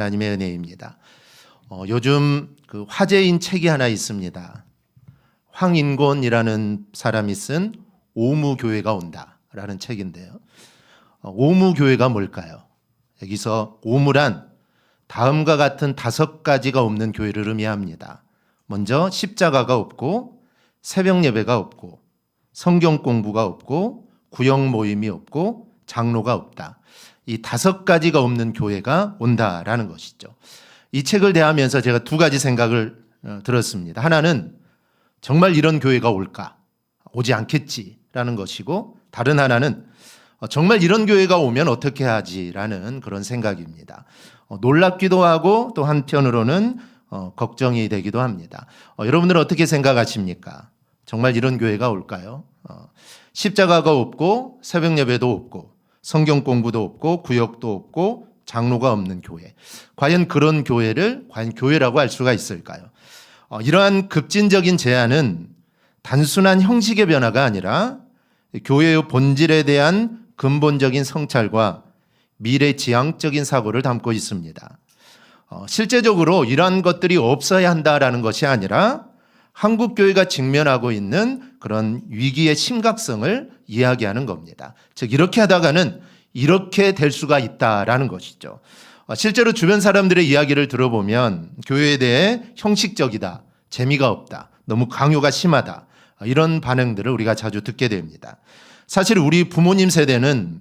하나님의 은혜입니다. 요즘 그 화제인 책이 하나 있습니다. 황인곤이라는 사람이 쓴 오무교회가 온다라는 책인데요. 오무교회가 뭘까요? 여기서 오무란 다음과 같은 5가지가 없는 교회를 의미합니다. 먼저 십자가가 없고 새벽 예배가 없고 성경 공부가 없고 구역 모임이 없고 장로가 없다. 이 5가지가 없는 교회가 온다라는 것이죠. 이 책을 대하면서 제가 2가지 생각을 들었습니다. 하나는 정말 이런 교회가 올까? 오지 않겠지라는 것이고, 다른 하나는 정말 이런 교회가 오면 어떻게 하지라는 그런 생각입니다. 놀랍기도 하고 또 한편으로는 걱정이 되기도 합니다. 여러분들은 어떻게 생각하십니까? 정말 이런 교회가 올까요? 십자가가 없고 새벽 예배도 없고 성경 공부도 없고 구역도 없고 장로가 없는 교회. 과연 그런 교회를 과연 교회라고 할 수가 있을까요? 이러한 급진적인 제안은 단순한 형식의 변화가 아니라 교회의 본질에 대한 근본적인 성찰과 미래지향적인 사고를 담고 있습니다. 실제적으로 이러한 것들이 없어야 한다라는 것이 아니라 한국교회가 직면하고 있는 그런 위기의 심각성을 이야기하는 겁니다. 즉 이렇게 하다가는 이렇게 될 수가 있다라는 것이죠. 실제로 주변 사람들의 이야기를 들어보면 교회에 대해 형식적이다, 재미가 없다, 너무 강요가 심하다, 이런 반응들을 우리가 자주 듣게 됩니다. 사실 우리 부모님 세대는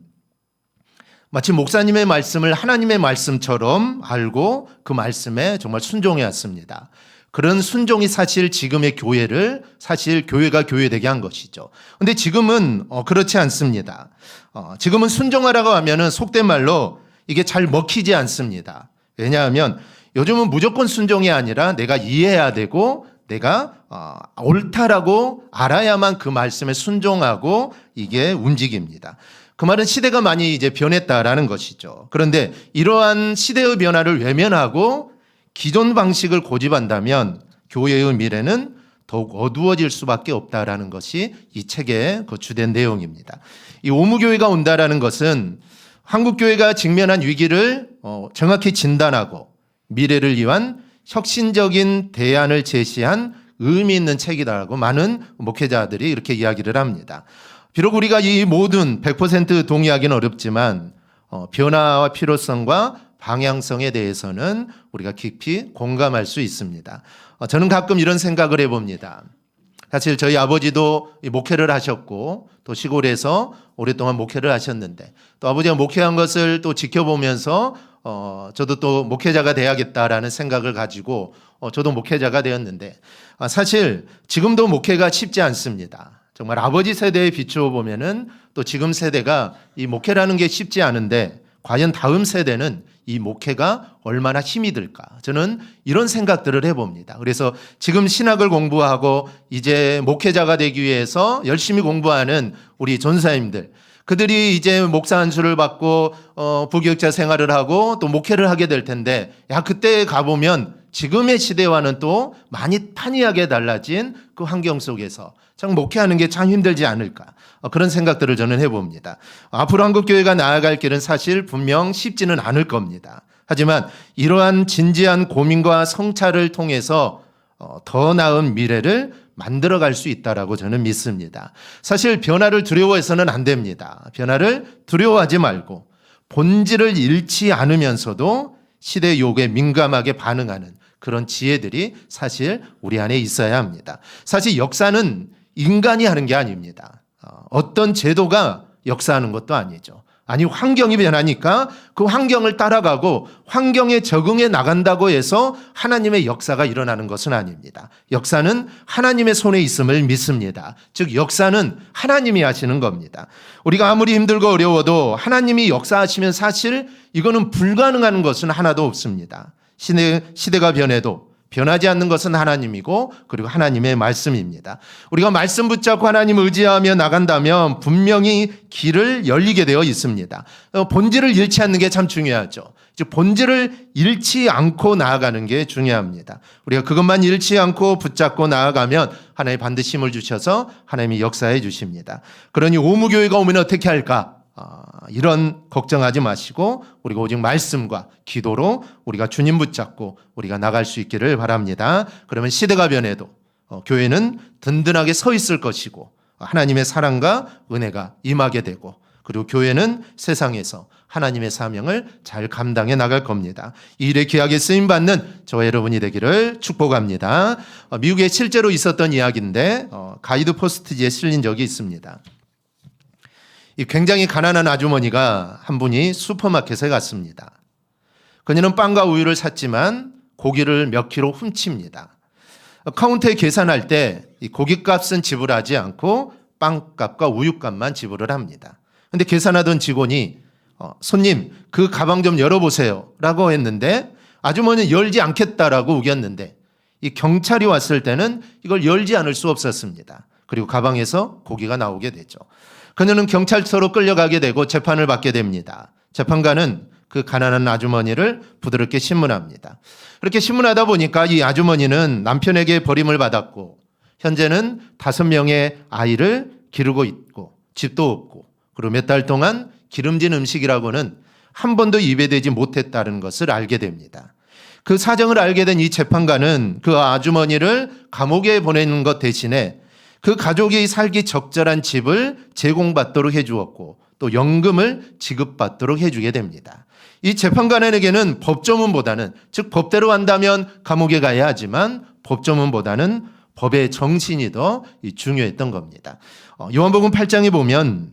마치 목사님의 말씀을 하나님의 말씀처럼 알고 그 말씀에 정말 순종해왔습니다. 그런 순종이 사실 지금의 교회를 사실 교회가 교회되게 한 것이죠. 그런데 지금은 그렇지 않습니다. 지금은 순종하라고 하면은 속된 말로 이게 잘 먹히지 않습니다. 왜냐하면 요즘은 무조건 순종이 아니라 내가 이해해야 되고 내가 옳다라고 알아야만 그 말씀에 순종하고 이게 움직입니다. 그 말은 시대가 많이 이제 변했다라는 것이죠. 그런데 이러한 시대의 변화를 외면하고 기존 방식을 고집한다면 교회의 미래는 더욱 어두워질 수밖에 없다라는 것이 이 책의 그 주된 내용입니다. 이 오무교회가 온다라는 것은 한국교회가 직면한 위기를 정확히 진단하고 미래를 위한 혁신적인 대안을 제시한 의미 있는 책이다라고 많은 목회자들이 이렇게 이야기를 합니다. 비록 우리가 이 모든 100% 동의하기는 어렵지만 변화와 필요성과 방향성에 대해서는 우리가 깊이 공감할 수 있습니다. 저는 가끔 이런 생각을 해봅니다. 사실 저희 아버지도 목회를 하셨고 또 시골에서 오랫동안 목회를 하셨는데 또 아버지가 목회한 것을 또 지켜보면서 저도 또 목회자가 돼야겠다라는 생각을 가지고 저도 목회자가 되었는데 사실 지금도 목회가 쉽지 않습니다. 정말 아버지 세대에 비추어 보면은 또 지금 세대가 이 목회라는 게 쉽지 않은데 과연 다음 세대는 이 목회가 얼마나 힘이 들까? 저는 이런 생각들을 해봅니다. 그래서 지금 신학을 공부하고 이제 목회자가 되기 위해서 열심히 공부하는 우리 전사님들, 그들이 이제 목사 안수를 받고 부교육자 생활을 하고 또 목회를 하게 될 텐데 그때 가보면 지금의 시대와는 또 많이 판이하게 달라진 그 환경 속에서 참 목회하는 게 참 힘들지 않을까, 그런 생각들을 저는 해봅니다. 앞으로 한국교회가 나아갈 길은 사실 분명 쉽지는 않을 겁니다. 하지만 이러한 진지한 고민과 성찰을 통해서 더 나은 미래를 만들어갈 수 있다라고 저는 믿습니다. 사실 변화를 두려워해서는 안 됩니다. 변화를 두려워하지 말고 본질을 잃지 않으면서도 시대 요구에 민감하게 반응하는 그런 지혜들이 사실 우리 안에 있어야 합니다. 사실 역사는 인간이 하는 게 아닙니다. 어떤 제도가 역사하는 것도 아니죠. 아니, 환경이 변하니까 그 환경을 따라가고 환경에 적응해 나간다고 해서 하나님의 역사가 일어나는 것은 아닙니다. 역사는 하나님의 손에 있음을 믿습니다. 즉 역사는 하나님이 하시는 겁니다. 우리가 아무리 힘들고 어려워도 하나님이 역사하시면 사실 이거는 불가능한 것은 하나도 없습니다. 시대가 변해도 변하지 않는 것은 하나님이고 그리고 하나님의 말씀입니다. 우리가 말씀 붙잡고 하나님을 의지하며 나간다면 분명히 길을 열리게 되어 있습니다. 본질을 잃지 않는 게 참 중요하죠. 본질을 잃지 않고 나아가는 게 중요합니다. 우리가 그것만 잃지 않고 붙잡고 나아가면 하나님 반드시 힘을 주셔서 하나님이 역사해 주십니다. 그러니 오무교회가 오면 어떻게 할까? 이런 걱정하지 마시고 우리가 오직 말씀과 기도로 우리가 주님 붙잡고 우리가 나갈 수 있기를 바랍니다. 그러면 시대가 변해도 교회는 든든하게 서 있을 것이고 하나님의 사랑과 은혜가 임하게 되고 그리고 교회는 세상에서 하나님의 사명을 잘 감당해 나갈 겁니다. 이 일에 귀하게 쓰임받는 저와 여러분이 되기를 축복합니다. 미국에 실제로 있었던 이야기인데 가이드 포스트지에 실린 적이 있습니다. 이 굉장히 가난한 아주머니가 한 분이 슈퍼마켓에 갔습니다. 그녀는 빵과 우유를 샀지만 고기를 몇 킬로 훔칩니다. 카운터에 계산할 때 이 고기값은 지불하지 않고 빵값과 우유값만 지불을 합니다. 그런데 계산하던 직원이 손님 그 가방 좀 열어보세요 라고 했는데 아주머니는 열지 않겠다라고 우겼는데 이 경찰이 왔을 때는 이걸 열지 않을 수 없었습니다. 그리고 가방에서 고기가 나오게 되죠. 그녀는 경찰서로 끌려가게 되고 재판을 받게 됩니다. 재판관은 그 가난한 아주머니를 부드럽게 신문합니다. 그렇게 신문하다 보니까 이 아주머니는 남편에게 버림을 받았고 현재는 5명의 아이를 기르고 있고 집도 없고 그리고 몇 달 동안 기름진 음식이라고는 한 번도 입에 대지 못했다는 것을 알게 됩니다. 그 사정을 알게 된 이 재판관은 그 아주머니를 감옥에 보내는 것 대신에 그 가족이 살기 적절한 집을 제공받도록 해주었고 또 연금을 지급받도록 해주게 됩니다. 이 재판관에게는 법조문보다는 즉 법대로 한다면 감옥에 가야 하지만 법조문보다는 법의 정신이 더 중요했던 겁니다. 요한복음 8장에 보면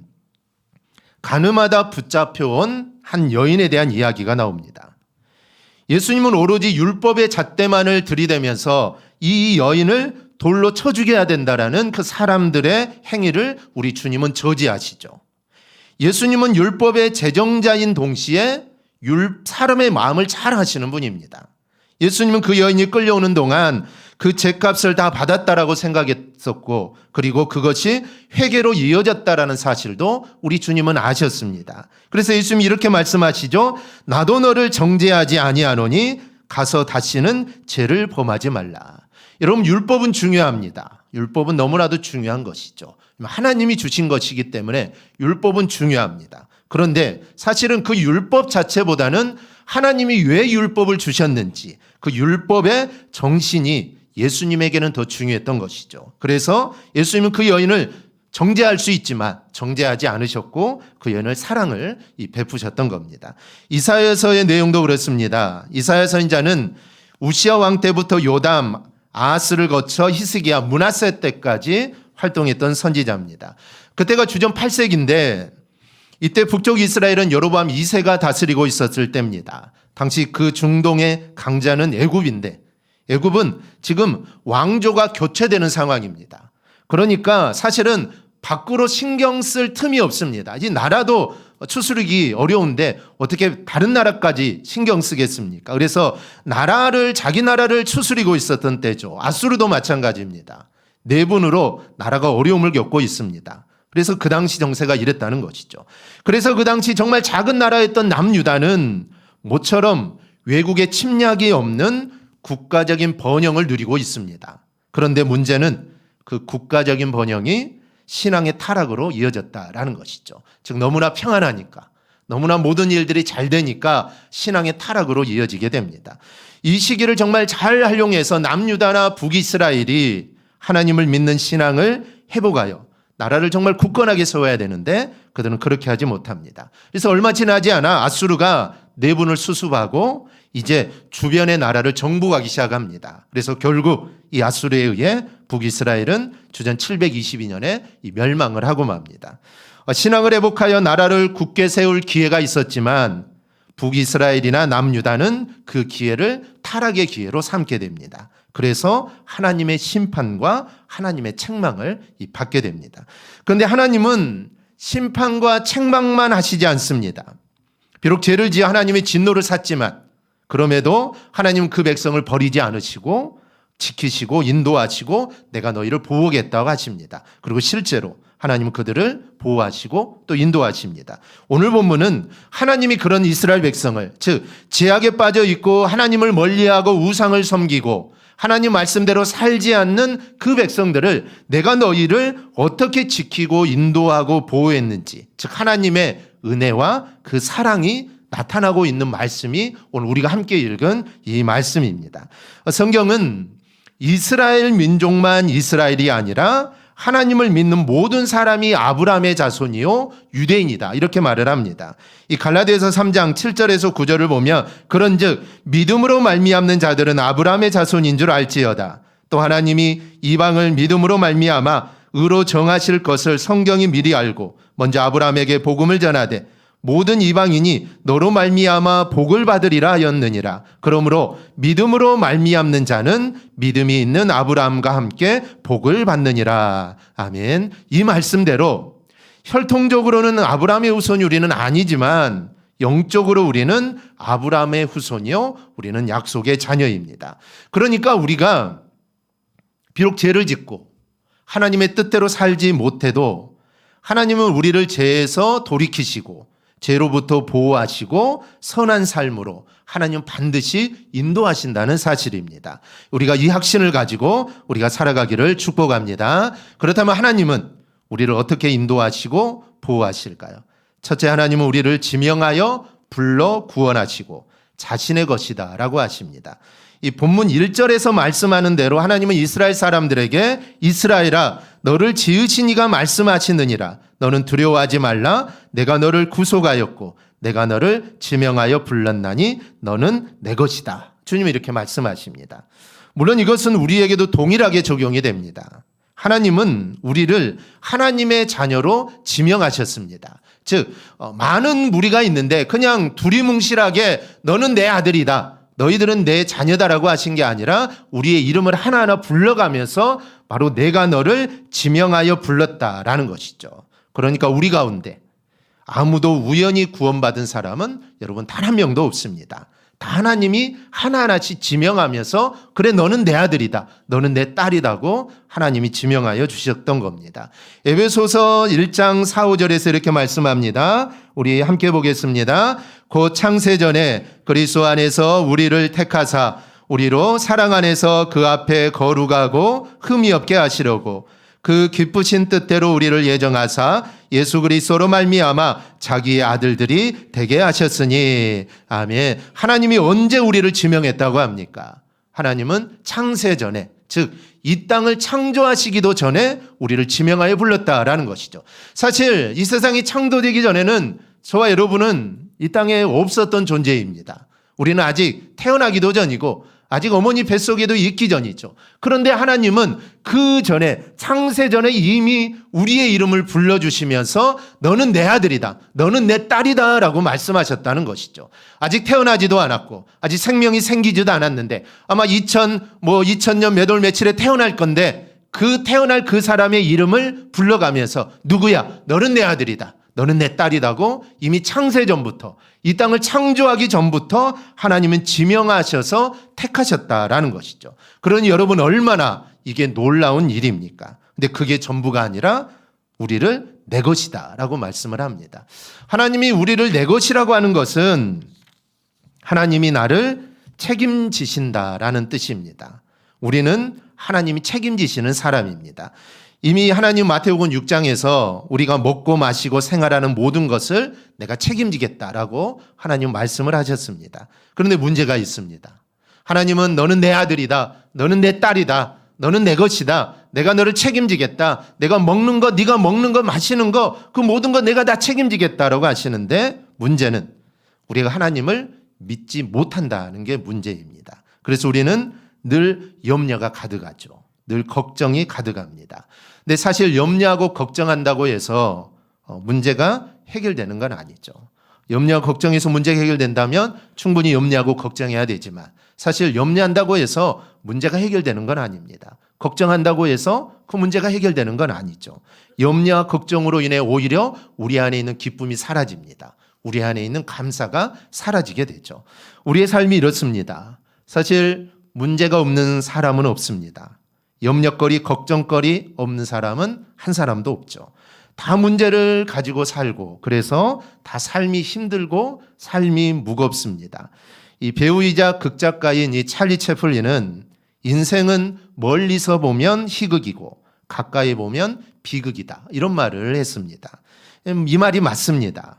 가늠하다 붙잡혀온 한 여인에 대한 이야기가 나옵니다. 예수님은 오로지 율법의 잣대만을 들이대면서 이 여인을 돌로 쳐 죽여야 된다라는 그 사람들의 행위를 우리 주님은 저지하시죠. 예수님은 율법의 제정자인 동시에 사람의 마음을 잘 아시는 분입니다. 예수님은 그 여인이 끌려오는 동안 그 죗값을 다 받았다라고 생각했었고 그리고 그것이 회개로 이어졌다라는 사실도 우리 주님은 아셨습니다. 그래서 예수님이 이렇게 말씀하시죠. 나도 너를 정죄하지 아니하노니 가서 다시는 죄를 범하지 말라. 여러분 율법은 중요합니다. 율법은 너무나도 중요한 것이죠. 하나님이 주신 것이기 때문에 율법은 중요합니다. 그런데 사실은 그 율법 자체보다는 하나님이 왜 율법을 주셨는지 그 율법의 정신이 예수님에게는 더 중요했던 것이죠. 그래서 예수님은 그 여인을 정죄할 수 있지만 정죄하지 않으셨고 그 여인을 사랑을 베푸셨던 겁니다. 이사야서의 내용도 그렇습니다. 이사야 선지자는 우시야 왕 때부터 요담, 아하스를 거쳐 히스기야, 므낫세 때까지 활동했던 선지자입니다. 그때가 주전 8세기인데 이때 북쪽 이스라엘은 여로보암 2세가 다스리고 있었을 때입니다. 당시 그 중동의 강자는 애굽인데 애굽은 지금 왕조가 교체되는 상황입니다. 그러니까 사실은 밖으로 신경 쓸 틈이 없습니다. 이 나라도 추스르기 어려운데 어떻게 다른 나라까지 신경 쓰겠습니까? 그래서 자기 나라를 추스리고 있었던 때죠. 아수르도 마찬가지입니다. 내분으로 나라가 어려움을 겪고 있습니다. 그래서 그 당시 정세가 이랬다는 것이죠. 그래서 그 당시 정말 작은 나라였던 남유다는 모처럼 외국의 침략이 없는 국가적인 번영을 누리고 있습니다. 그런데 문제는 그 국가적인 번영이 신앙의 타락으로 이어졌다라는 것이죠. 즉 너무나 평안하니까 너무나 모든 일들이 잘 되니까 신앙의 타락으로 이어지게 됩니다. 이 시기를 정말 잘 활용해서 남유다나 북이스라엘이 하나님을 믿는 신앙을 회복하여 나라를 정말 굳건하게 세워야 되는데 그들은 그렇게 하지 못합니다. 그래서 얼마 지나지 않아 아수르가 내분을 수습하고 이제 주변의 나라를 정복하기 시작합니다. 그래서 결국 이 아수르에 의해 북이스라엘은 주전 722년에 멸망을 하고 맙니다. 신앙을 회복하여 나라를 굳게 세울 기회가 있었지만 북이스라엘이나 남유다는 그 기회를 타락의 기회로 삼게 됩니다. 그래서 하나님의 심판과 하나님의 책망을 받게 됩니다. 그런데 하나님은 심판과 책망만 하시지 않습니다. 비록 죄를 지어 하나님의 진노를 샀지만 그럼에도 하나님은 그 백성을 버리지 않으시고 지키시고 인도하시고 내가 너희를 보호하겠다고 하십니다. 그리고 실제로 하나님은 그들을 보호하시고 또 인도하십니다. 오늘 본문은 하나님이 그런 이스라엘 백성을 즉 죄악에 빠져 있고 하나님을 멀리하고 우상을 섬기고 하나님 말씀대로 살지 않는 그 백성들을 내가 너희를 어떻게 지키고 인도하고 보호했는지 즉 하나님의 은혜와 그 사랑이 나타나고 있는 말씀이 오늘 우리가 함께 읽은 이 말씀입니다. 성경은 이스라엘 민족만 이스라엘이 아니라 하나님을 믿는 모든 사람이 아브라함의 자손이요 유대인이다 이렇게 말을 합니다. 이 갈라디아서 3장 7절에서 9절을 보면 그런즉 믿음으로 말미암는 자들은 아브라함의 자손인 줄 알지어다. 또 하나님이 이방을 믿음으로 말미암아 의로 정하실 것을 성경이 미리 알고 먼저 아브라함에게 복음을 전하되 모든 이방인이 너로 말미암아 복을 받으리라 하였느니라. 그러므로 믿음으로 말미암는 자는 믿음이 있는 아브라함과 함께 복을 받느니라. 아멘. 이 말씀대로 혈통적으로는 아브라함의 후손이 우리는 아니지만 영적으로 우리는 아브라함의 후손이요 우리는 약속의 자녀입니다. 그러니까 우리가 비록 죄를 짓고 하나님의 뜻대로 살지 못해도 하나님은 우리를 죄에서 돌이키시고 죄로부터 보호하시고 선한 삶으로 하나님 반드시 인도하신다는 사실입니다. 우리가 이 확신을 가지고 우리가 살아가기를 축복합니다. 그렇다면 하나님은 우리를 어떻게 인도하시고 보호하실까요? 첫째, 하나님은 우리를 지명하여 불러 구원하시고 자신의 것이다 라고 하십니다. 이 본문 1절에서 말씀하는 대로 하나님은 이스라엘 사람들에게 이스라엘아 너를 지으신 이가 말씀하시느니라. 너는 두려워하지 말라. 내가 너를 구속하였고 내가 너를 지명하여 불렀나니 너는 내 것이다. 주님이 이렇게 말씀하십니다. 물론 이것은 우리에게도 동일하게 적용이 됩니다. 하나님은 우리를 하나님의 자녀로 지명하셨습니다. 즉 많은 무리가 있는데 그냥 두리뭉실하게 너는 내 아들이다. 너희들은 내 자녀다라고 하신 게 아니라 우리의 이름을 하나하나 불러가면서 바로 내가 너를 지명하여 불렀다라는 것이죠. 그러니까 우리 가운데 아무도 우연히 구원받은 사람은 여러분 단 한 명도 없습니다. 다 하나님이 하나하나씩 지명하면서 그래 너는 내 아들이다. 너는 내 딸이라고 하나님이 지명하여 주셨던 겁니다. 에베소서 1장 4, 5절에서 이렇게 말씀합니다. 우리 함께 보겠습니다. 곧 창세전에 그리스도 안에서 우리를 택하사 우리로 사랑 안에서 그 앞에 거룩하고 흠이 없게 하시려고 그 기쁘신 뜻대로 우리를 예정하사 예수 그리스도로 말미암아 자기의 아들들이 되게 하셨으니 아멘. 하나님이 언제 우리를 지명했다고 합니까? 하나님은 창세전에 즉 이 땅을 창조하시기도 전에 우리를 지명하여 불렀다라는 것이죠. 사실 이 세상이 창조되기 전에는 저와 여러분은 이 땅에 없었던 존재입니다. 우리는 아직 태어나기도 전이고 아직 어머니 뱃속에도 있기 전이죠. 그런데 하나님은 그 전에 창세전에 이미 우리의 이름을 불러주시면서 너는 내 아들이다. 너는 내 딸이다 라고 말씀하셨다는 것이죠. 아직 태어나지도 않았고 아직 생명이 생기지도 않았는데 아마 2000년 몇 월 며칠에 태어날 건데 그 태어날 그 사람의 이름을 불러가면서 누구야? 너는 내 아들이다. 너는 내 딸이라고 이미 창세전부터 이 땅을 창조하기 전부터 하나님은 지명하셔서 택하셨다라는 것이죠. 그러니 여러분 얼마나 이게 놀라운 일입니까? 근데 그게 전부가 아니라 우리를 내 것이다 라고 말씀을 합니다. 하나님이 우리를 내 것이라고 하는 것은 하나님이 나를 책임지신다라는 뜻입니다. 우리는 하나님이 책임지시는 사람입니다. 이미 하나님 마태복음 6장에서 우리가 먹고 마시고 생활하는 모든 것을 내가 책임지겠다라고 하나님 말씀을 하셨습니다. 그런데 문제가 있습니다. 하나님은 너는 내 아들이다. 너는 내 딸이다. 너는 내 것이다. 내가 너를 책임지겠다. 내가 먹는 거, 네가 먹는 거, 마시는 거, 그 모든 거 내가 다 책임지겠다라고 하시는데 문제는 우리가 하나님을 믿지 못한다는 게 문제입니다. 그래서 우리는 늘 염려가 가득하죠. 늘 걱정이 가득합니다. 근데 사실 염려하고 걱정한다고 해서 문제가 해결되는 건 아니죠. 염려와 걱정해서 문제가 해결된다면 충분히 염려하고 걱정해야 되지만 사실 염려한다고 해서 문제가 해결되는 건 아닙니다. 걱정한다고 해서 그 문제가 해결되는 건 아니죠. 염려와 걱정으로 인해 오히려 우리 안에 있는 기쁨이 사라집니다. 우리 안에 있는 감사가 사라지게 되죠. 우리의 삶이 이렇습니다. 사실 문제가 없는 사람은 없습니다. 염려거리, 걱정거리 없는 사람은 한 사람도 없죠. 다 문제를 가지고 살고 그래서 다 삶이 힘들고 삶이 무겁습니다. 이 배우이자 극작가인 이 찰리 채플린은 인생은 멀리서 보면 희극이고 가까이 보면 비극이다 이런 말을 했습니다. 이 말이 맞습니다.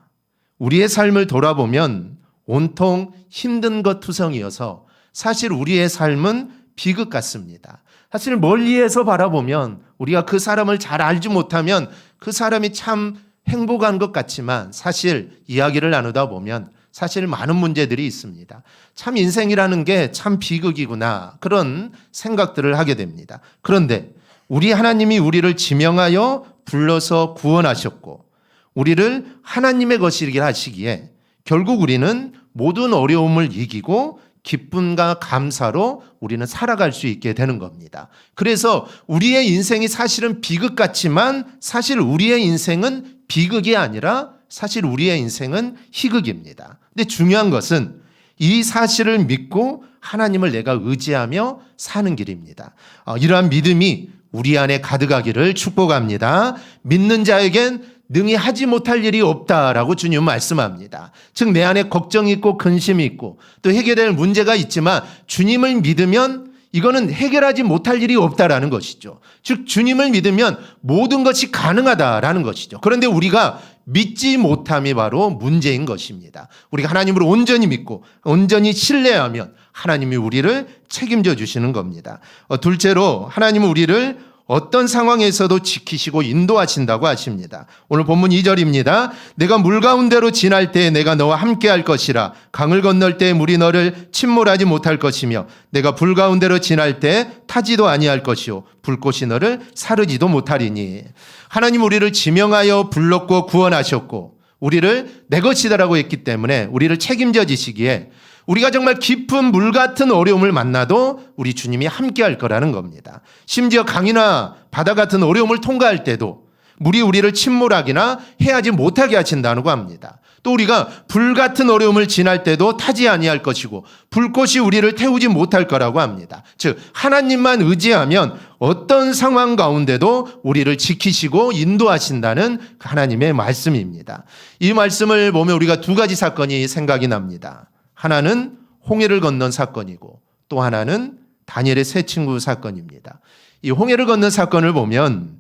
우리의 삶을 돌아보면 온통 힘든 것 투성이어서 사실 우리의 삶은 비극 같습니다. 사실 멀리에서 바라보면 우리가 그 사람을 잘 알지 못하면 그 사람이 참 행복한 것 같지만 사실 이야기를 나누다 보면 사실 많은 문제들이 있습니다. 참 인생이라는 게 참 비극이구나 그런 생각들을 하게 됩니다. 그런데 우리 하나님이 우리를 지명하여 불러서 구원하셨고 우리를 하나님의 것이라 하시기에 결국 우리는 모든 어려움을 이기고 기쁨과 감사로 우리는 살아갈 수 있게 되는 겁니다. 그래서 우리의 인생이 사실은 비극 같지만 사실 우리의 인생은 비극이 아니라 사실 우리의 인생은 희극입니다. 근데 중요한 것은 이 사실을 믿고 하나님을 내가 의지하며 사는 길입니다. 이러한 믿음이 우리 안에 가득하기를 축복합니다. 믿는 자에겐 능히 하지 못할 일이 없다라고 주님 말씀합니다. 즉 내 안에 걱정이 있고 근심이 있고 또 해결될 문제가 있지만 주님을 믿으면 이거는 해결하지 못할 일이 없다라는 것이죠. 즉 주님을 믿으면 모든 것이 가능하다라는 것이죠. 그런데 우리가 믿지 못함이 바로 문제인 것입니다. 우리가 하나님을 온전히 믿고 온전히 신뢰하면 하나님이 우리를 책임져 주시는 겁니다. 둘째로 하나님은 우리를 어떤 상황에서도 지키시고 인도하신다고 하십니다. 오늘 본문 2절입니다. 내가 물 가운데로 지날 때에 내가 너와 함께 할 것이라. 강을 건널 때에 물이 너를 침몰하지 못할 것이며 내가 불 가운데로 지날 때에 타지도 아니할 것이요 불꽃이 너를 사르지도 못하리니. 하나님 우리를 지명하여 불렀고 구원하셨고 우리를 내 것이다라고 했기 때문에 우리를 책임져 지시기에 우리가 정말 깊은 물 같은 어려움을 만나도 우리 주님이 함께 할 거라는 겁니다. 심지어 강이나 바다 같은 어려움을 통과할 때도 물이 우리를 침몰하기나 해하지 못하게 하신다고 합니다. 또 우리가 불 같은 어려움을 지날 때도 타지 아니할 것이고 불꽃이 우리를 태우지 못할 거라고 합니다. 즉 하나님만 의지하면 어떤 상황 가운데도 우리를 지키시고 인도하신다는 하나님의 말씀입니다. 이 말씀을 보면 우리가 두 가지 사건이 생각이 납니다. 하나는 홍해를 건넌 사건이고 또 하나는 다니엘의 세 친구 사건입니다. 이 홍해를 건넌 사건을 보면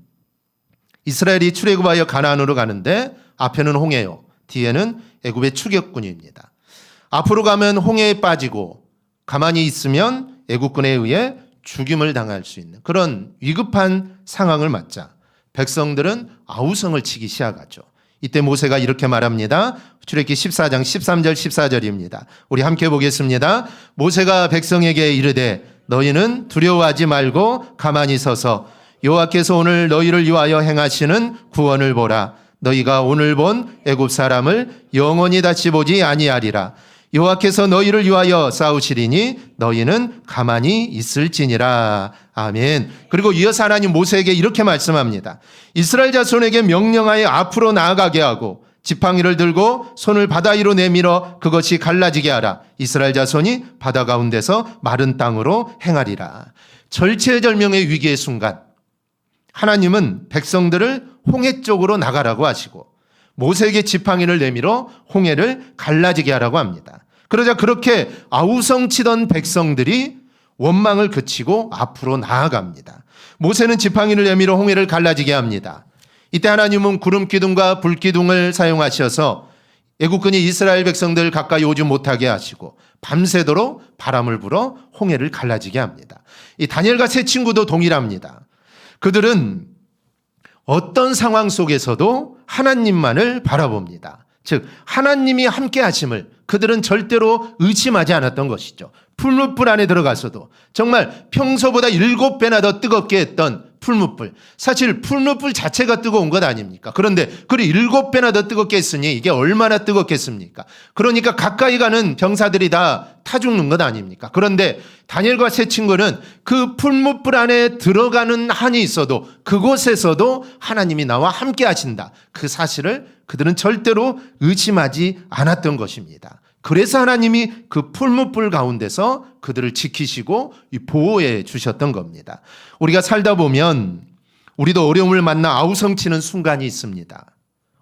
이스라엘이 출애굽하여 가나안으로 가는데 앞에는 홍해요. 뒤에는 애굽의 추격군입니다. 앞으로 가면 홍해에 빠지고 가만히 있으면 애굽군에 의해 죽임을 당할 수 있는 그런 위급한 상황을 맞자 백성들은 아우성을 치기 시작하죠. 이때 모세가 이렇게 말합니다. 출애굽기 14장 13절 14절입니다. 우리 함께 보겠습니다. 모세가 백성에게 이르되 너희는 두려워하지 말고 가만히 서서 여호와께서 오늘 너희를 위하여 행하시는 구원을 보라. 너희가 오늘 본 애굽 사람을 영원히 다시 보지 아니하리라. 여호와께서 너희를 위하여 싸우시리니 너희는 가만히 있을지니라. 아멘. 그리고 이어서 하나님 모세에게 이렇게 말씀합니다. 이스라엘 자손에게 명령하여 앞으로 나아가게 하고 지팡이를 들고 손을 바다 위로 내밀어 그것이 갈라지게 하라. 이스라엘 자손이 바다 가운데서 마른 땅으로 행하리라. 절체절명의 위기의 순간 하나님은 백성들을 홍해 쪽으로 나가라고 하시고 모세에게 지팡이를 내밀어 홍해를 갈라지게 하라고 합니다. 그러자 그렇게 아우성치던 백성들이 원망을 그치고 앞으로 나아갑니다. 모세는 지팡이를 내밀어 홍해를 갈라지게 합니다. 이때 하나님은 구름 기둥과 불 기둥을 사용하셔서 애국군이 이스라엘 백성들 가까이 오지 못하게 하시고 밤새도록 바람을 불어 홍해를 갈라지게 합니다. 이 다니엘과 세 친구도 동일합니다. 그들은 어떤 상황 속에서도 하나님만을 바라봅니다. 즉 하나님이 함께 하심을 그들은 절대로 의심하지 않았던 것이죠. 풀무불 안에 들어가서도 정말 평소보다 7배나 더 뜨겁게 했던 풀무불. 사실 풀무불 자체가 뜨거운 것 아닙니까? 그런데 그리 7배나 더 뜨겁게 했으니 이게 얼마나 뜨겁겠습니까? 그러니까 가까이 가는 병사들이 다 타 죽는 것 아닙니까? 그런데 다니엘과 세 친구는 그 풀무불 안에 들어가는 한이 있어도 그곳에서도 하나님이 나와 함께 하신다. 그 사실을 그들은 절대로 의심하지 않았던 것입니다. 그래서 하나님이 그 풀무불 가운데서 그들을 지키시고 보호해 주셨던 겁니다. 우리가 살다 보면 우리도 어려움을 만나 아우성치는 순간이 있습니다.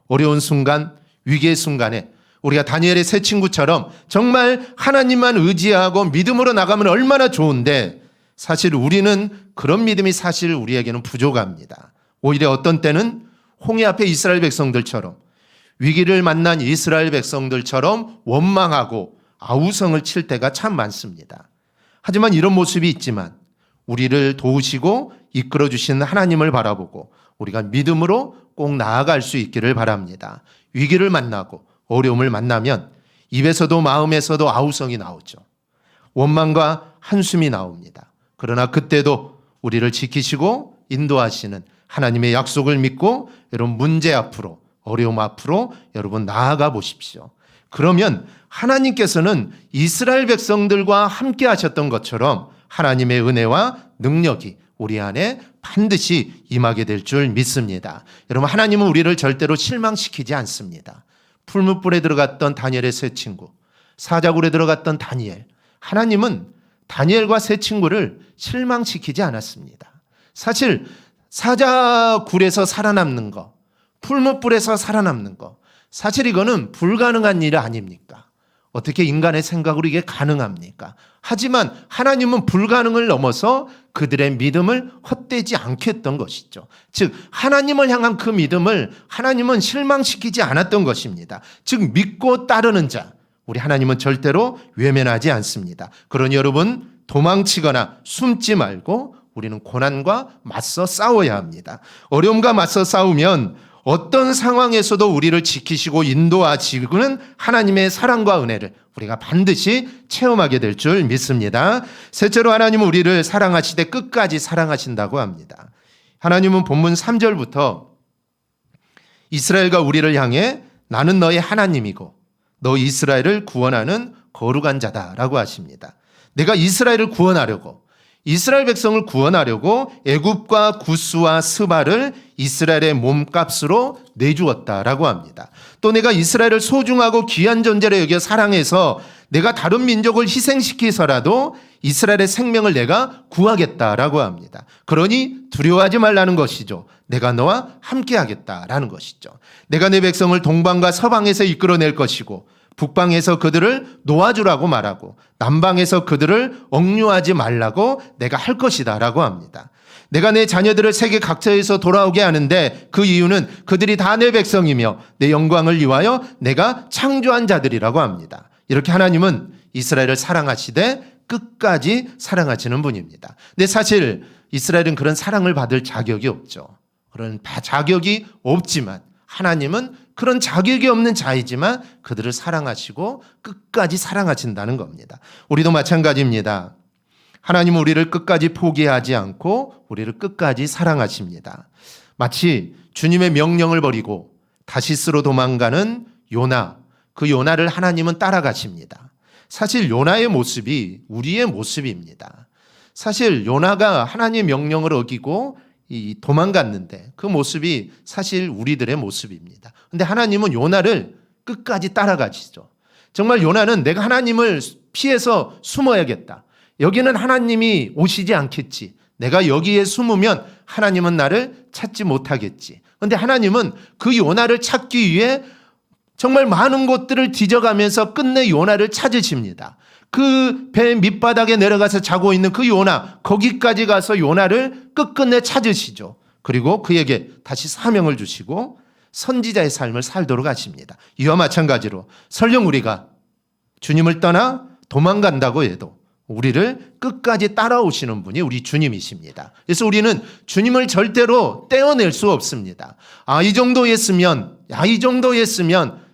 어려운 순간, 위기의 순간에 우리가 다니엘의 세 친구처럼 정말 하나님만 의지하고 믿음으로 나가면 얼마나 좋은데 사실 우리는 그런 믿음이 사실 우리에게는 부족합니다. 오히려 어떤 때는 홍해 앞에 이스라엘 백성들처럼 위기를 만난 이스라엘 백성들처럼 원망하고 아우성을 칠 때가 참 많습니다. 하지만 이런 모습이 있지만 우리를 도우시고 이끌어 주신 하나님을 바라보고 우리가 믿음으로 꼭 나아갈 수 있기를 바랍니다. 위기를 만나고 어려움을 만나면 입에서도 마음에서도 아우성이 나오죠. 원망과 한숨이 나옵니다. 그러나 그때도 우리를 지키시고 인도하시는 하나님의 약속을 믿고 여러분 문제 앞으로, 어려움 앞으로 여러분 나아가 보십시오. 그러면 하나님께서는 이스라엘 백성들과 함께 하셨던 것처럼 하나님의 은혜와 능력이 우리 안에 반드시 임하게 될 줄 믿습니다. 여러분, 하나님은 우리를 절대로 실망시키지 않습니다. 풀무불에 들어갔던 다니엘의 세 친구, 사자굴에 들어갔던 다니엘, 하나님은 다니엘과 세 친구를 실망시키지 않았습니다. 사실 사자굴에서 살아남는 거, 풀무불에서 살아남는 거, 사실 이거는 불가능한 일 아닙니까? 어떻게 인간의 생각으로 이게 가능합니까? 하지만 하나님은 불가능을 넘어서 그들의 믿음을 헛되지 않게 했던 것이죠. 즉 하나님을 향한 그 믿음을 하나님은 실망시키지 않았던 것입니다. 즉 믿고 따르는 자, 우리 하나님은 절대로 외면하지 않습니다. 그러니 여러분 도망치거나 숨지 말고 우리는 고난과 맞서 싸워야 합니다. 어려움과 맞서 싸우면 어떤 상황에서도 우리를 지키시고 인도하시는 하나님의 사랑과 은혜를 우리가 반드시 체험하게 될 줄 믿습니다. 셋째로 하나님은 우리를 사랑하시되 끝까지 사랑하신다고 합니다. 하나님은 본문 3절부터 이스라엘과 우리를 향해 나는 너의 하나님이고 너 이스라엘을 구원하는 거룩한 자다라고 하십니다. 내가 이스라엘을 구원하려고, 이스라엘 백성을 구원하려고 애굽과 구스와 스바를 이스라엘의 몸값으로 내주었다라고 합니다. 또 내가 이스라엘을 소중하고 귀한 존재로 여겨 사랑해서 내가 다른 민족을 희생시키서라도 이스라엘의 생명을 내가 구하겠다라고 합니다. 그러니 두려워하지 말라는 것이죠. 내가 너와 함께하겠다라는 것이죠. 내가 내 백성을 동방과 서방에서 이끌어낼 것이고 북방에서 그들을 놓아주라고 말하고 남방에서 그들을 억류하지 말라고 내가 할 것이다 라고 합니다. 내가 내 자녀들을 세계 각처에서 돌아오게 하는데 그 이유는 그들이 다 내 백성이며 내 영광을 위하여 내가 창조한 자들이라고 합니다. 이렇게 하나님은 이스라엘을 사랑하시되 끝까지 사랑하시는 분입니다. 근데 사실 이스라엘은 그런 사랑을 받을 자격이 없죠. 그런 자격이 없지만 하나님은 그런 자격이 없는 자이지만 그들을 사랑하시고 끝까지 사랑하신다는 겁니다. 우리도 마찬가지입니다. 하나님은 우리를 끝까지 포기하지 않고 우리를 끝까지 사랑하십니다. 마치 주님의 명령을 버리고 다시스로 도망가는 요나, 그 요나를 하나님은 따라가십니다. 사실 요나의 모습이 우리의 모습입니다. 사실 요나가 하나님의 명령을 어기고 도망갔는데 그 모습이 사실 우리들의 모습입니다. 그런데 하나님은 요나를 끝까지 따라가시죠. 정말 요나는 내가 하나님을 피해서 숨어야겠다. 여기는 하나님이 오시지 않겠지. 내가 여기에 숨으면 하나님은 나를 찾지 못하겠지. 그런데 하나님은 그 요나를 찾기 위해 정말 많은 곳들을 뒤져가면서 끝내 요나를 찾으십니다. 그 배 밑바닥에 내려가서 자고 있는 그 요나, 거기까지 가서 요나를 끝끝내 찾으시죠. 그리고 그에게 다시 사명을 주시고 선지자의 삶을 살도록 하십니다. 이와 마찬가지로 설령 우리가 주님을 떠나 도망간다고 해도 우리를 끝까지 따라오시는 분이 우리 주님이십니다. 그래서 우리는 주님을 절대로 떼어낼 수 없습니다. 이 정도 했으면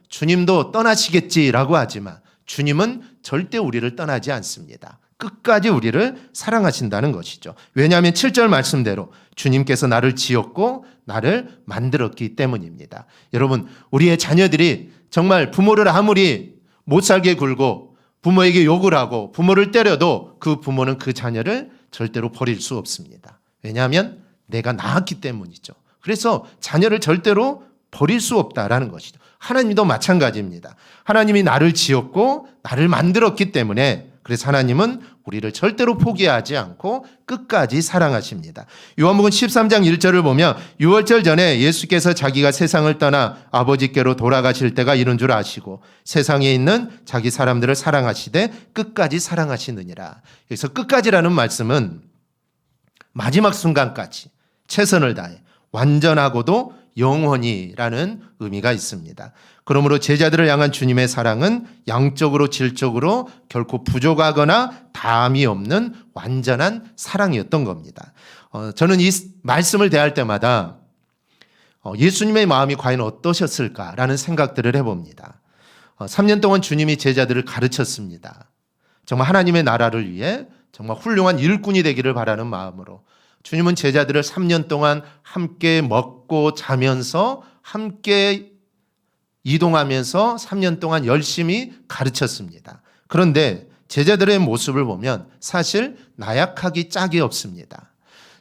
주님도 떠나시겠지라고 하지만 주님은 절대 우리를 떠나지 않습니다. 끝까지 우리를 사랑하신다는 것이죠. 왜냐하면 7절 말씀대로 주님께서 나를 지었고 나를 만들었기 때문입니다. 여러분, 우리의 자녀들이 정말 부모를 아무리 못 살게 굴고 부모에게 욕을 하고 부모를 때려도 그 부모는 그 자녀를 절대로 버릴 수 없습니다. 왜냐하면 내가 낳았기 때문이죠. 그래서 자녀를 절대로 버릴 수 없다라는 것이죠. 하나님도 마찬가지입니다. 하나님이 나를 지었고 나를 만들었기 때문에 그래서 하나님은 우리를 절대로 포기하지 않고 끝까지 사랑하십니다. 요한복음 13장 1절을 보면 6월절 전에 예수께서 자기가 세상을 떠나 아버지께로 돌아가실 때가 이른 줄 아시고 세상에 있는 자기 사람들을 사랑하시되 끝까지 사랑하시느니라. 그래서 끝까지라는 말씀은 마지막 순간까지 최선을 다해 완전하고도 영원히라는 의미가 있습니다. 그러므로 제자들을 향한 주님의 사랑은 양적으로 질적으로 결코 부족하거나 다함이 없는 완전한 사랑이었던 겁니다. 저는 이 말씀을 대할 때마다 예수님의 마음이 과연 어떠셨을까라는 생각들을 해봅니다. 3년 동안 주님이 제자들을 가르쳤습니다. 정말 하나님의 나라를 위해 정말 훌륭한 일꾼이 되기를 바라는 마음으로 주님은 제자들을 3년 동안 함께 먹고 자면서 함께 이동하면서 3년 동안 열심히 가르쳤습니다. 그런데 제자들의 모습을 보면 사실 나약하기 짝이 없습니다.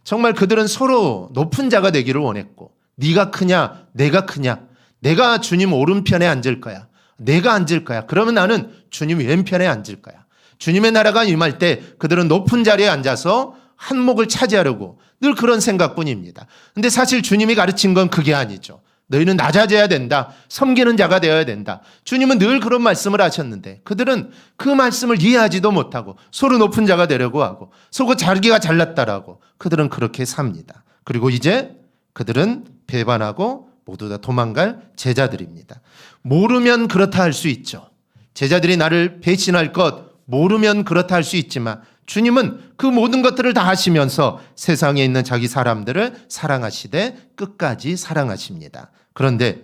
정말 그들은 서로 높은 자가 되기를 원했고 네가 크냐 내가 크냐 내가 주님 오른편에 앉을 거야 내가 앉을 거야 그러면 나는 주님 왼편에 앉을 거야. 주님의 나라가 임할 때 그들은 높은 자리에 앉아서 한몫을 차지하려고 늘 그런 생각뿐입니다. 근데 사실 주님이 가르친 건 그게 아니죠. 너희는 낮아져야 된다. 섬기는 자가 되어야 된다. 주님은 늘 그런 말씀을 하셨는데 그들은 그 말씀을 이해하지도 못하고 서로 높은 자가 되려고 하고 서로 자기가 잘났다라고 그들은 그렇게 삽니다. 그리고 이제 그들은 배반하고 모두 다 도망갈 제자들입니다. 모르면 그렇다 할 수 있죠. 제자들이 나를 배신할 것 모르면 그렇다 할 수 있지만 주님은 그 모든 것들을 다 하시면서 세상에 있는 자기 사람들을 사랑하시되 끝까지 사랑하십니다. 그런데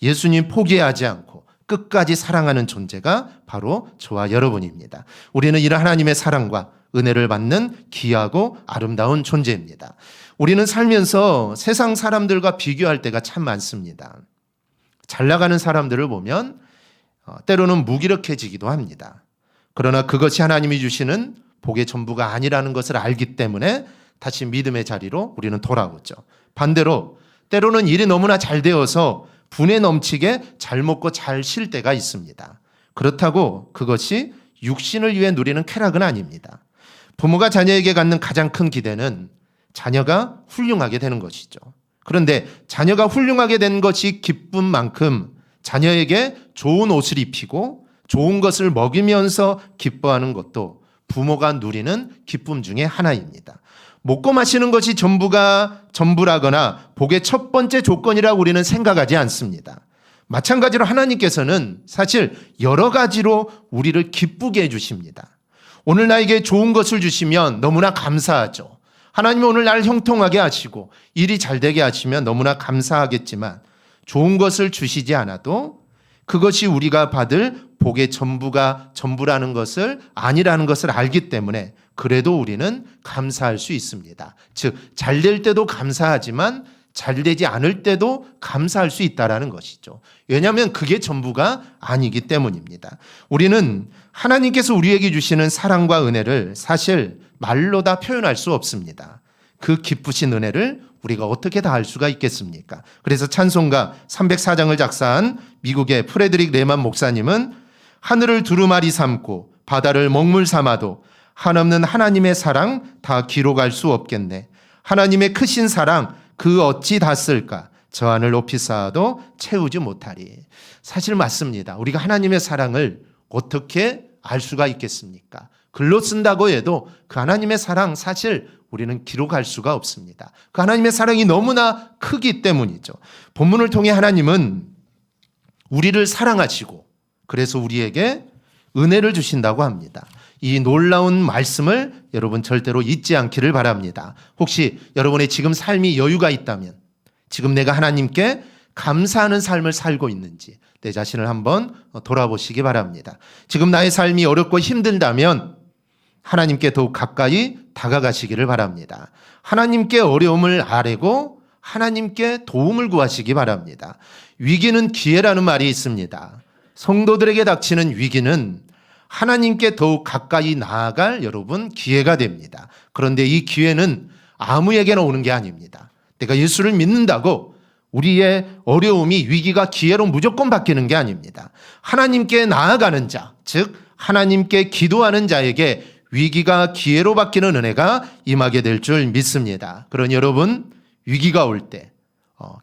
예수님 포기하지 않고 끝까지 사랑하는 존재가 바로 저와 여러분입니다. 우리는 이런 하나님의 사랑과 은혜를 받는 귀하고 아름다운 존재입니다. 우리는 살면서 세상 사람들과 비교할 때가 참 많습니다. 잘 나가는 사람들을 보면 때로는 무기력해지기도 합니다. 그러나 그것이 하나님이 주시는 복의 전부가 아니라는 것을 알기 때문에 다시 믿음의 자리로 우리는 돌아오죠. 반대로 때로는 일이 너무나 잘 되어서 분에 넘치게 잘 먹고 잘 쉴 때가 있습니다. 그렇다고 그것이 육신을 위해 누리는 쾌락은 아닙니다. 부모가 자녀에게 갖는 가장 큰 기대는 자녀가 훌륭하게 되는 것이죠. 그런데 자녀가 훌륭하게 된 것이 기쁜 만큼 자녀에게 좋은 옷을 입히고 좋은 것을 먹이면서 기뻐하는 것도 부모가 누리는 기쁨 중에 하나입니다. 먹고 마시는 것이 전부라거나 복의 첫 번째 조건이라고 우리는 생각하지 않습니다. 마찬가지로 하나님께서는 사실 여러 가지로 우리를 기쁘게 해주십니다. 오늘 나에게 좋은 것을 주시면 너무나 감사하죠. 하나님은 오늘 나를 형통하게 하시고 일이 잘 되게 하시면 너무나 감사하겠지만 좋은 것을 주시지 않아도 그것이 우리가 받을 복의 전부라는 것을 아니라는 것을 알기 때문에 그래도 우리는 감사할 수 있습니다. 즉, 잘 될 때도 감사하지만 잘 되지 않을 때도 감사할 수 있다는 것이죠. 왜냐하면 그게 전부가 아니기 때문입니다. 우리는 하나님께서 우리에게 주시는 사랑과 은혜를 사실 말로 다 표현할 수 없습니다. 그 기쁘신 은혜를 우리가 어떻게 다 알 수가 있겠습니까? 그래서 찬송가 304장을 작사한 미국의 프레드릭 레만 목사님은 하늘을 두루마리 삼고 바다를 먹물 삼아도 한없는 하나님의 사랑 다 기록할 수 없겠네. 하나님의 크신 사랑 그 어찌 다 쓸까? 저 하늘 높이 쌓아도 채우지 못하리. 사실 맞습니다. 우리가 하나님의 사랑을 어떻게 알 수가 있겠습니까? 글로 쓴다고 해도 그 하나님의 사랑 사실 우리는 기록할 수가 없습니다. 그 하나님의 사랑이 너무나 크기 때문이죠. 본문을 통해 하나님은 우리를 사랑하시고 그래서 우리에게 은혜를 주신다고 합니다. 이 놀라운 말씀을 여러분 절대로 잊지 않기를 바랍니다. 혹시 여러분의 지금 삶이 여유가 있다면 지금 내가 하나님께 감사하는 삶을 살고 있는지 내 자신을 한번 돌아보시기 바랍니다. 지금 나의 삶이 어렵고 힘들다면 하나님께 더욱 가까이 다가가시기를 바랍니다. 하나님께 어려움을 아뢰고 하나님께 도움을 구하시기 바랍니다. 위기는 기회라는 말이 있습니다. 성도들에게 닥치는 위기는 하나님께 더욱 가까이 나아갈 여러분 기회가 됩니다. 그런데 이 기회는 아무에게나 오는 게 아닙니다. 내가 예수를 믿는다고 우리의 어려움이 위기가 기회로 무조건 바뀌는 게 아닙니다. 하나님께 나아가는 자, 즉 하나님께 기도하는 자에게 위기가 기회로 바뀌는 은혜가 임하게 될 줄 믿습니다. 그러니 여러분 위기가 올 때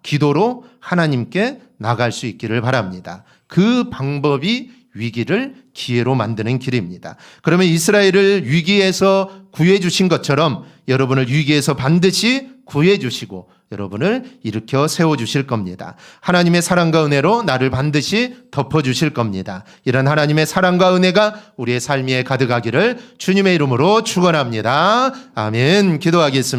기도로 하나님께 나갈 수 있기를 바랍니다. 그 방법이 위기를 기회로 만드는 길입니다. 그러면 이스라엘을 위기에서 구해 주신 것처럼 여러분을 위기에서 반드시 구해 주시고 여러분을 일으켜 세워주실 겁니다. 하나님의 사랑과 은혜로 나를 반드시 덮어주실 겁니다. 이런 하나님의 사랑과 은혜가 우리의 삶 위에 가득하기를 주님의 이름으로 축원합니다. 아멘. 기도하겠습니다.